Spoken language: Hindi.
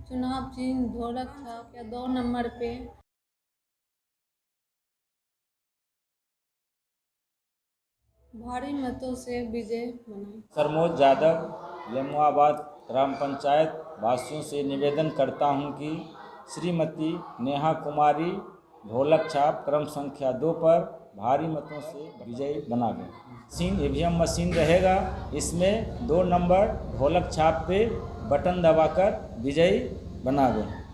चुनाव चिन्ह ढोलक छाप या 2 नंबर पे। भारी मतों से विजय बनाए। सरमोज यादव, लेमुआबाद ग्राम पंचायत वासियों से निवेदन करता हूं कि श्रीमती नेहा कुमारी ढोलक छाप क्रम संख्या 2 पर भारी मतों से विजयी बना दें। मशीन ईवीएम मशीन रहेगा, इसमें 2 नंबर ढोलक छाप पे बटन दबाकर विजयी बना दें।